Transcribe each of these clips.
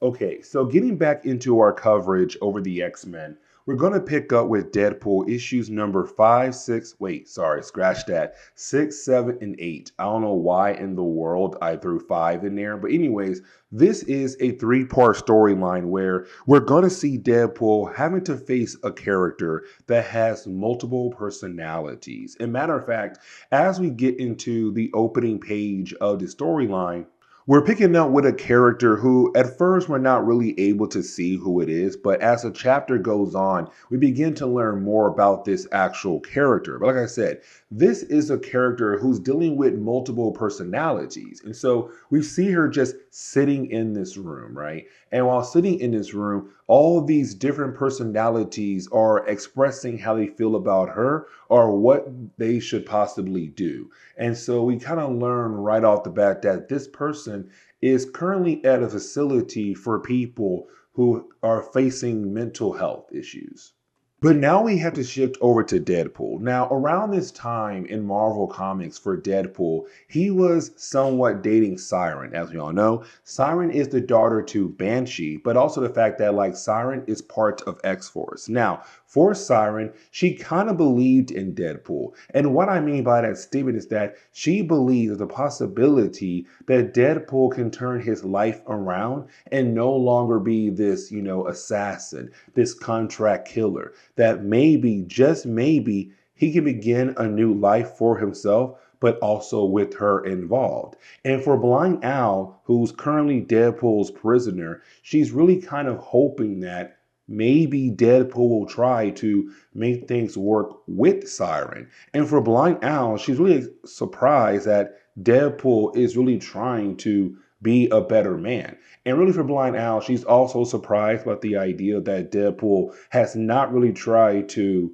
Okay, so getting back into our coverage over the X-Men, we're going to pick up with Deadpool issues number 5, 6, wait, sorry, scratch that, 6, 7, and 8. I don't know why in the world I threw 5 in there, but anyways, this is a three-part storyline where we're going to see Deadpool having to face a character that has multiple personalities. And matter of fact, as we get into the opening page of the storyline, we're picking up with a character who at first we're not really able to see who it is, but as the chapter goes on, we begin to learn more about this actual character. But like I said, this is a character who's dealing with multiple personalities. And so we see her just sitting in this room, right? And while sitting in this room, all of these different personalities are expressing how they feel about her or what they should possibly do. And so we kind of learn right off the bat that this person is currently at a facility for people who are facing mental health issues. But now we have to shift over to Deadpool. Now, around this time in Marvel Comics for Deadpool, he was somewhat dating Siren. As we all know, Siren is the daughter to Banshee, but also the fact that, like, Siren is part of X-Force. Now, for Siren, she kind of believed in Deadpool. And what I mean by that statement is that she believes the possibility that Deadpool can turn his life around and no longer be this, assassin, this contract killer, that maybe, just maybe, he can begin a new life for himself, but also with her involved. And for Blind Owl, who's currently Deadpool's prisoner, she's really kind of hoping that maybe Deadpool will try to make things work with Siren. And for Blind Owl, she's really surprised that Deadpool is really trying to be a better man. And really for Blind Owl, she's also surprised about the idea that Deadpool has not really tried to,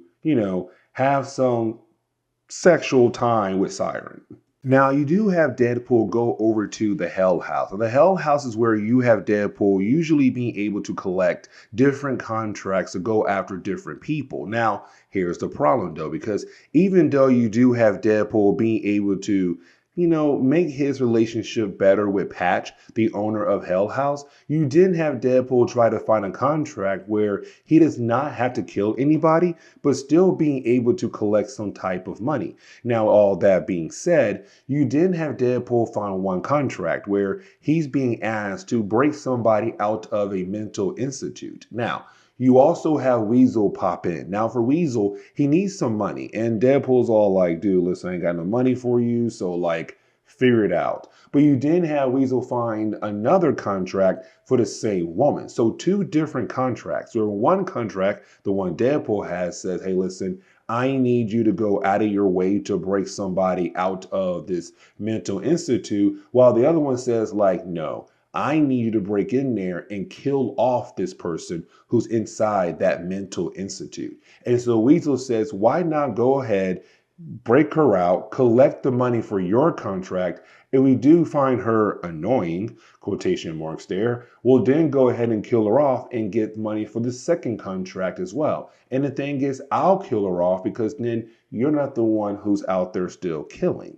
have some sexual time with Siren. Now, you do have Deadpool go over to the Hell House. And the Hell House is where you have Deadpool usually being able to collect different contracts to go after different people. Now, here's the problem, though, because even though you do have Deadpool being able to make his relationship better with Patch, the owner of Hell House, you didn't have Deadpool try to find a contract where he does not have to kill anybody, but still being able to collect some type of money. Now, all that being said, you didn't have Deadpool find one contract where he's being asked to break somebody out of a mental institute. Now, you also have Weasel pop in. Now, for Weasel, he needs some money. And Deadpool's all like, dude, listen, I ain't got no money for you. So, like, figure it out. But you didn't have Weasel find another contract for the same woman. So, two different contracts. Where one contract, the one Deadpool has, says, hey, listen, I need you to go out of your way to break somebody out of this mental institute. While the other one says, like, no. I need you to break in there and kill off this person who's inside that mental institute. And so Weasel says, why not go ahead, break her out, collect the money for your contract, and we do find her annoying, quotation marks there, we'll then go ahead and kill her off and get money for the second contract as well. And the thing is, I'll kill her off because then you're not the one who's out there still killing.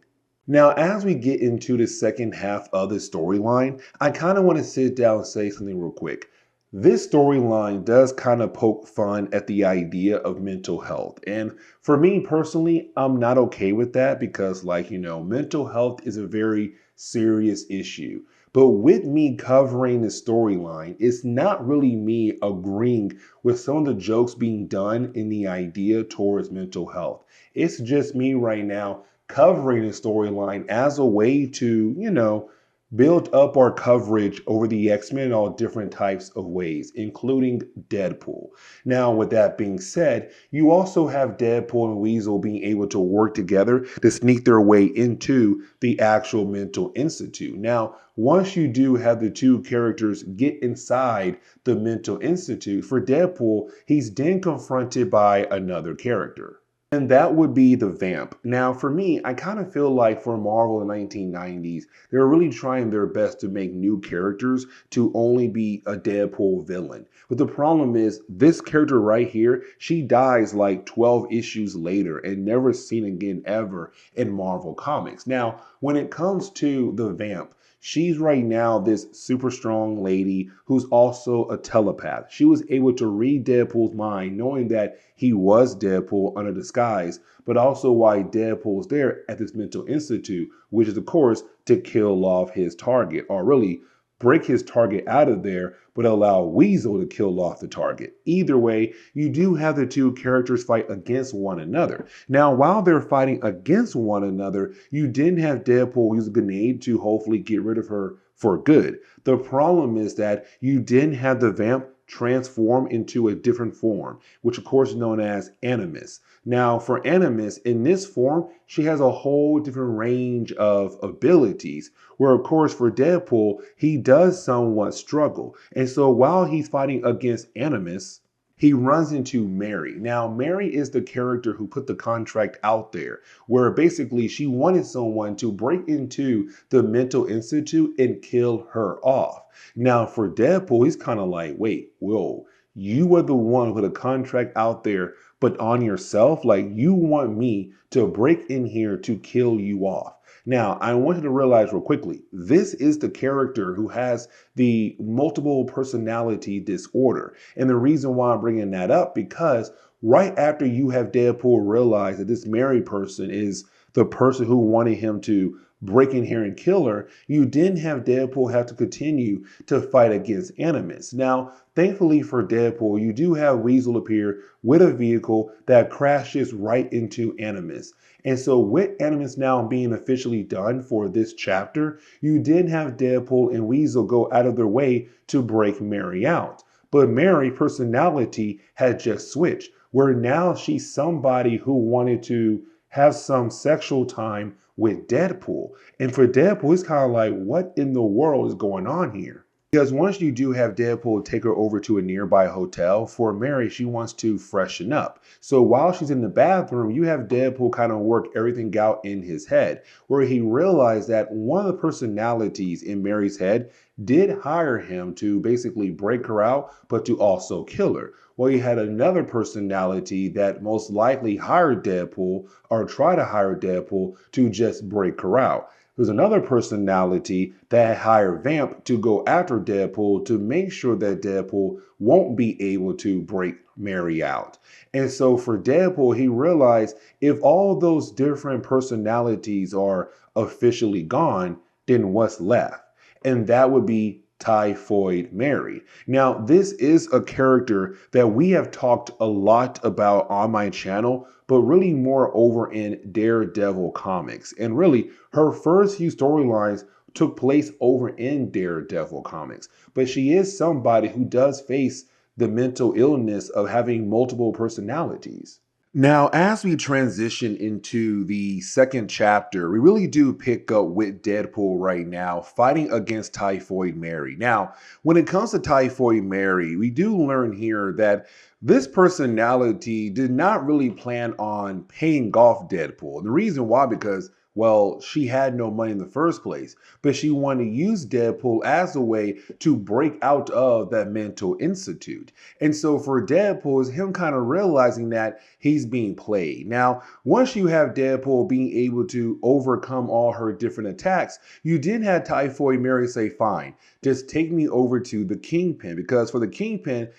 Now, as we get into the second half of the storyline, I kind of want to sit down and say something real quick. This storyline does kind of poke fun at the idea of mental health. And for me personally, I'm not okay with that because, mental health is a very serious issue. But with me covering the storyline, it's not really me agreeing with some of the jokes being done in the idea towards mental health. It's just me right now covering the storyline as a way to, build up our coverage over the X-Men in all different types of ways, including Deadpool. Now, with that being said, you also have Deadpool and Weasel being able to work together to sneak their way into the actual mental institute. Now, once you do have the two characters get inside the mental institute, for Deadpool, he's then confronted by another character. And that would be the Vamp. Now, for me, I kind of feel like for Marvel in the 1990s, they were really trying their best to make new characters to only be a Deadpool villain. But the problem is, this character right here, she dies like 12 issues later and never seen again ever in Marvel Comics. Now, when it comes to the Vamp, She's right now this super strong lady who's also a telepath. She was able to read Deadpool's mind, knowing that he was Deadpool under disguise, but also why Deadpool's there at this mental institute, which is, of course, to kill off his target, or really break his target out of there, but allow Weasel to kill off the target. Either way, you do have the two characters fight against one another. Now, while they're fighting against one another, you didn't have Deadpool use a grenade to hopefully get rid of her for good. The problem is that you didn't have the vamp transform into a different form, which of course is known as Animus. Now, for Animus, in this form, she has a whole different range of abilities, where of course for Deadpool, he does somewhat struggle. And so while he's fighting against Animus, he runs into Mary. Now, Mary is the character who put the contract out there, where basically she wanted someone to break into the mental institute and kill her off. Now, for Deadpool, he's kind of like, wait, whoa, you were the one with a contract out there, but on yourself? Like, you want me to break in here to kill you off? Now, I want you to realize real quickly, this is the character who has the multiple personality disorder. And the reason why I'm bringing that up, because right after you have Deadpool realize that this married person is the person who wanted him to break in here and kill her, you didn't have Deadpool have to continue to fight against Animus. Now, thankfully for Deadpool, you do have Weasel appear with a vehicle that crashes right into Animus. And so with Animus now being officially done for this chapter, you did have Deadpool and Weasel go out of their way to break Mary out. But Mary's personality had just switched, where now she's somebody who wanted to have some sexual time with Deadpool. And for Deadpool, it's kind of like, what in the world is going on here? Because once you do have Deadpool take her over to a nearby hotel, for Mary, she wants to freshen up. So while she's in the bathroom, you have Deadpool kind of work everything out in his head, where he realized that one of the personalities in Mary's head did hire him to basically break her out, but to also kill her. Well, you had another personality that most likely hired Deadpool or tried to hire Deadpool to just break her out. There's another personality that hired Vamp to go after Deadpool to make sure that Deadpool won't be able to break Mary out. And so for Deadpool, he realized if all of those different personalities are officially gone, then what's left? And that would be Typhoid Mary. Now, this is a character that we have talked a lot about on my channel, but really more over in Daredevil comics. And really, her first few storylines took place over in Daredevil comics. But she is somebody who does face the mental illness of having multiple personalities. Now, as we transition into the second chapter, we really do pick up with Deadpool right now, fighting against Typhoid Mary. Now, when it comes to Typhoid Mary, we do learn here that this personality did not really plan on paying off Deadpool. And the reason why, because well, she had no money in the first place, but she wanted to use Deadpool as a way to break out of that mental institute. And so for Deadpool, is him kind of realizing that he's being played. Now, once you have Deadpool being able to overcome all her different attacks, you did have Typhoid Mary say, fine, just take me over to the Kingpin, because for the Kingpin,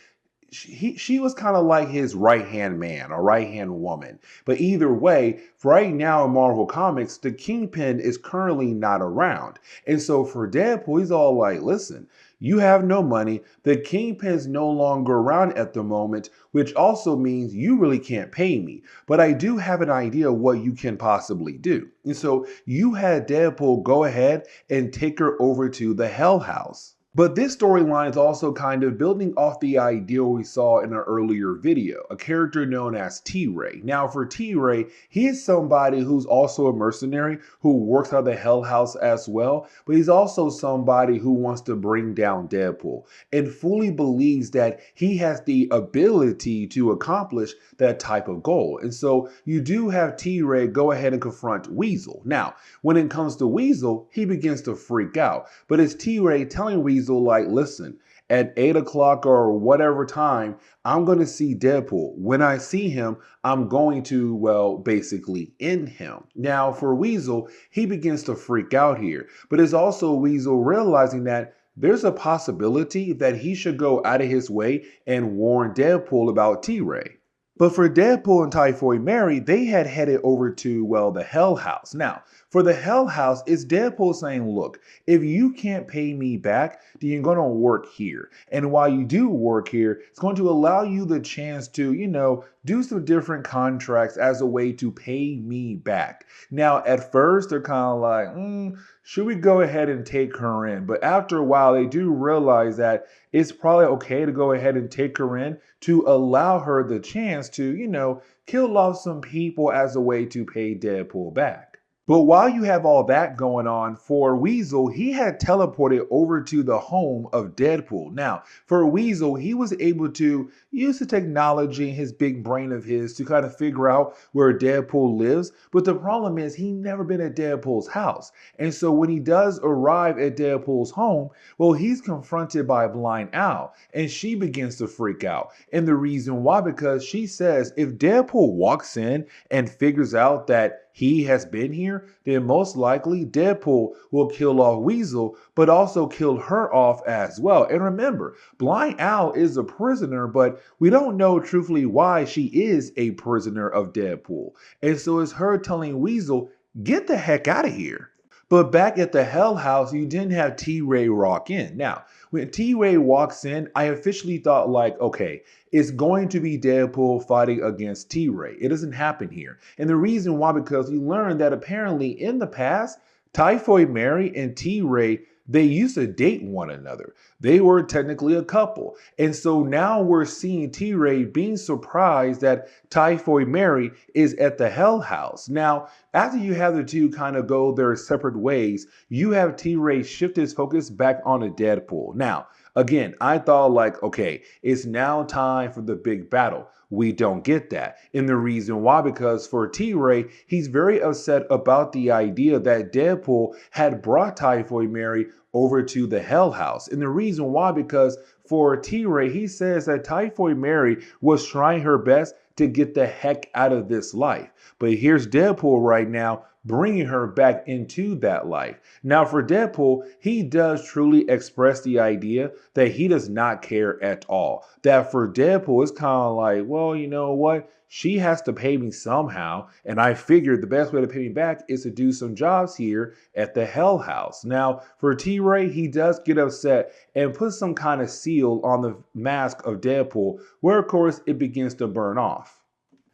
she was kind of like his right-hand man or right-hand woman. But either way, right now in Marvel Comics, the Kingpin is currently not around. And so for Deadpool, he's all like, listen, you have no money. The Kingpin's no longer around at the moment, which also means you really can't pay me. But I do have an idea of what you can possibly do. And so you had Deadpool go ahead and take her over to the Hellhouse. But this storyline is also kind of building off the idea we saw in an earlier video, a character known as T-Ray. Now for T-Ray, he is somebody who's also a mercenary who works out of the Hell House as well, but he's also somebody who wants to bring down Deadpool and fully believes that he has the ability to accomplish that type of goal. And so you do have T-Ray go ahead and confront Weasel. Now, when it comes to Weasel, he begins to freak out, but it's T-Ray telling Weasel like, listen, at 8 o'clock or whatever time, I'm going to see Deadpool. When I see him, I'm going to, well, basically end him. Now, for Weasel, he begins to freak out here, but it's also Weasel realizing that there's a possibility that he should go out of his way and warn Deadpool about T-Ray. But for Deadpool and Typhoid Mary, they had headed over to, well, the Hellhouse. Now, for the Hellhouse, it's Deadpool saying, look, if you can't pay me back, then you're going to work here. And while you do work here, it's going to allow you the chance to, do some different contracts as a way to pay me back. Now, at first, they're kind of like, should we go ahead and take her in? But after a while, they do realize that it's probably okay to go ahead and take her in to allow her the chance to, kill off some people as a way to pay Deadpool back. But while you have all that going on, for Weasel, he had teleported over to the home of Deadpool. Now, for Weasel, he was able to use the technology in his big brain of his to kind of figure out where Deadpool lives. But the problem is he's never been at Deadpool's house. And so when he does arrive at Deadpool's home, well, he's confronted by Blind Owl, and she begins to freak out. And the reason why, because she says if Deadpool walks in and figures out that he has been here, then most likely Deadpool will kill off Weasel, but also kill her off as well. And remember, Blind Owl is a prisoner, but we don't know truthfully why she is a prisoner of Deadpool. And so it's her telling Weasel, get the heck out of here. But back at the Hell House, you didn't have T-Ray walk in. Now, when T-Ray walks in, I officially thought like, okay, it's going to be Deadpool fighting against T-Ray. It doesn't happen here. And the reason why, because you learn that apparently in the past, Typhoid Mary and T-Ray, they used to date one another. They were technically a couple. And so now we're seeing T-Ray being surprised that Typhoid Mary is at the Hell House. Now, after you have the two kind of go their separate ways, you have T-Ray shift his focus back onto Deadpool. Now, again, I thought like, okay, it's now time for the big battle. We don't get that. And the reason why, because for T-Ray, he's very upset about the idea that Deadpool had brought Typhoid Mary over to the Hell House. And the reason why, because for T-Ray, he says that Typhoid Mary was trying her best to get the heck out of this life. But here's Deadpool right now bringing her back into that life. Now for Deadpool, he does truly express the idea that he does not care at all. That for Deadpool, it's kind of like, well, you know what? She has to pay me somehow, and I figured the best way to pay me back is to do some jobs here at the Hell House. Now, for T-Ray, he does get upset and put some kind of seal on the mask of Deadpool, where of course it begins to burn off.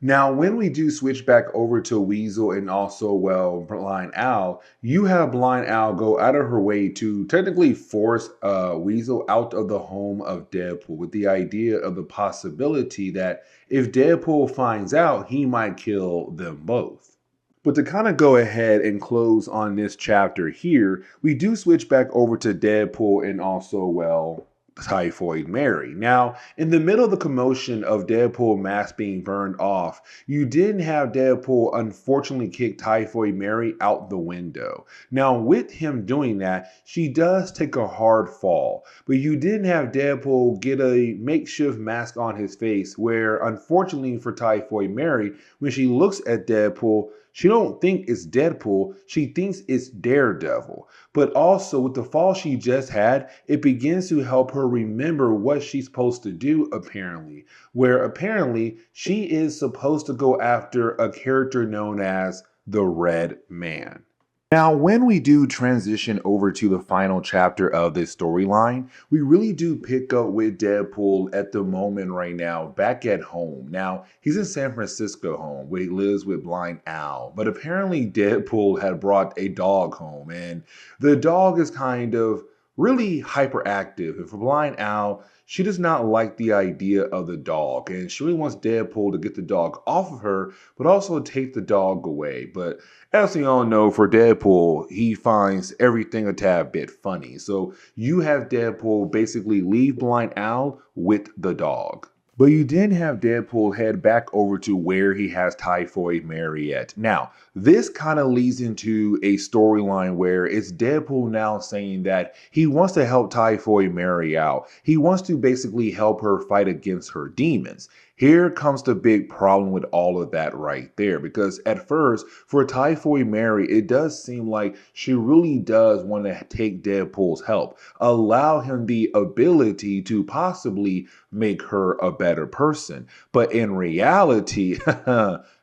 Now, when we do switch back over to Weasel and also, well, Blind Owl, you have Blind Owl go out of her way to technically force Weasel out of the home of Deadpool with the idea of the possibility that if Deadpool finds out, he might kill them both. But to kind of go ahead and close on this chapter here, we do switch back over to Deadpool and also, well, Typhoid Mary. Now, in the middle of the commotion of Deadpool mask being burned off, you didn't have Deadpool unfortunately kick Typhoid Mary out the window. Now, with him doing that, she does take a hard fall, but you didn't have Deadpool get a makeshift mask on his face where, unfortunately for Typhoid Mary, when she looks at Deadpool, she don't think it's Deadpool, she thinks it's Daredevil. But also with the fall she just had, it begins to help her remember what she's supposed to do apparently. Where apparently she is supposed to go after a character known as the Red Man. Now, when we do transition over to the final chapter of this storyline, we really do pick up with Deadpool at the moment right now, back at home. Now, he's in San Francisco home where he lives with Blind Owl, but apparently Deadpool had brought a dog home, and the dog is kind of really hyperactive. And for Blind Owl, she does not like the idea of the dog, and she really wants Deadpool to get the dog off of her, but also take the dog away. But as we all know, for Deadpool, he finds everything a tad bit funny. So you have Deadpool basically leave Blind Owl with the dog. But you then have Deadpool head back over to where he has Typhoid Mary at. Now, this kind of leads into a storyline where it's Deadpool now saying that he wants to help Typhoid Mary out. He wants to basically help her fight against her demons. Here comes the big problem with all of that right there, because at first, for Typhoid Mary, it does seem like she really does want to take Deadpool's help, allow him the ability to possibly make her a better person. But in reality,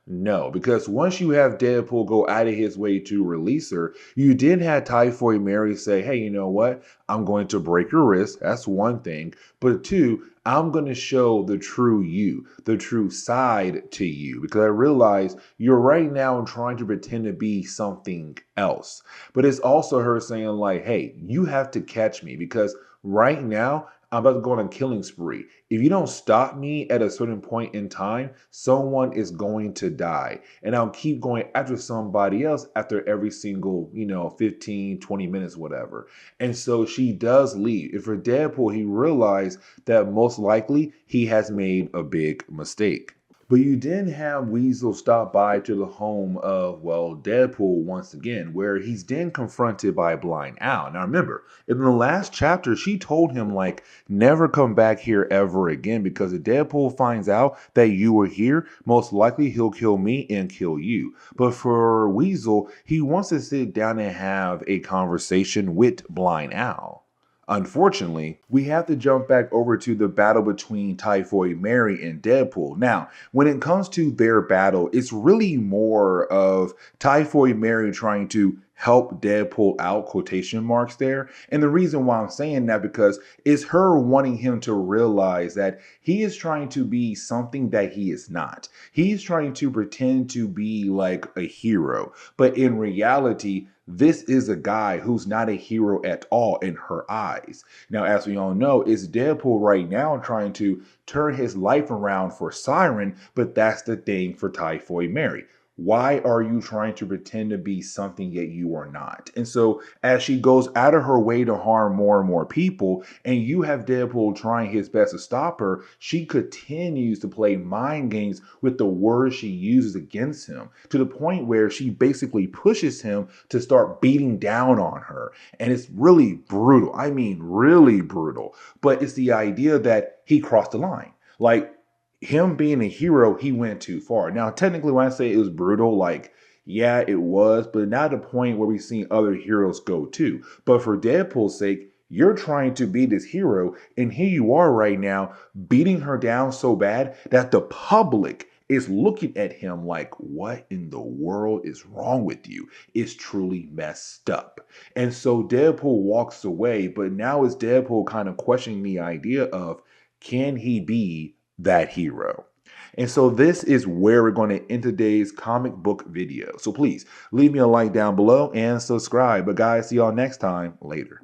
no, because once you have Deadpool go out of his way to release her, you did have Typhoid Mary say, hey, you know what? I'm going to break your wrist. That's one thing. But two, I'm going to show the true you, the true side to you, because I realize you're right now trying to pretend to be something else. But it's also her saying, like, hey, you have to catch me because right now I'm about to go on a killing spree. If you don't stop me at a certain point in time, someone is going to die. And I'll keep going after somebody else after every single, 15, 20 minutes, whatever. And so she does leave. And for Deadpool, he realized that most likely he has made a big mistake. But you did have Weasel stop by to the home of, well, Deadpool once again, where he's then confronted by Blind Owl. Now remember, in the last chapter, she told him, like, never come back here ever again, because if Deadpool finds out that you were here, most likely he'll kill me and kill you. But for Weasel, he wants to sit down and have a conversation with Blind Owl. Unfortunately, we have to jump back over to the battle between Typhoid Mary and Deadpool. Now, when it comes to their battle, it's really more of Typhoid Mary trying to help Deadpool out, quotation marks there. And the reason why I'm saying that, because it's her wanting him to realize that he is trying to be something that he is not. He's trying to pretend to be like a hero, but in reality, this is a guy who's not a hero at all in her eyes. Now, as we all know, it's Deadpool right now trying to turn his life around for Siren, but that's the thing for Typhoid Mary. Why are you trying to pretend to be something yet you are not? And so as she goes out of her way to harm more and more people, and you have Deadpool trying his best to stop her, she continues to play mind games with the words she uses against him, to the point where she basically pushes him to start beating down on her. And it's really brutal. I mean, really brutal. But it's the idea that he crossed the line. Like, him being a hero, he went too far. Now, technically, when I say it was brutal, like, yeah, it was, but not the point where we've seen other heroes go too. But for Deadpool's sake, you're trying to be this hero, and here you are right now beating her down so bad that the public is looking at him like, what in the world is wrong with you? It's truly messed up. And so Deadpool walks away, but now it's Deadpool kind of questioning the idea of, can he be that hero? And so this is where we're going to end today's comic book video. So please leave me a like down below and subscribe. But guys, see y'all next time. Later.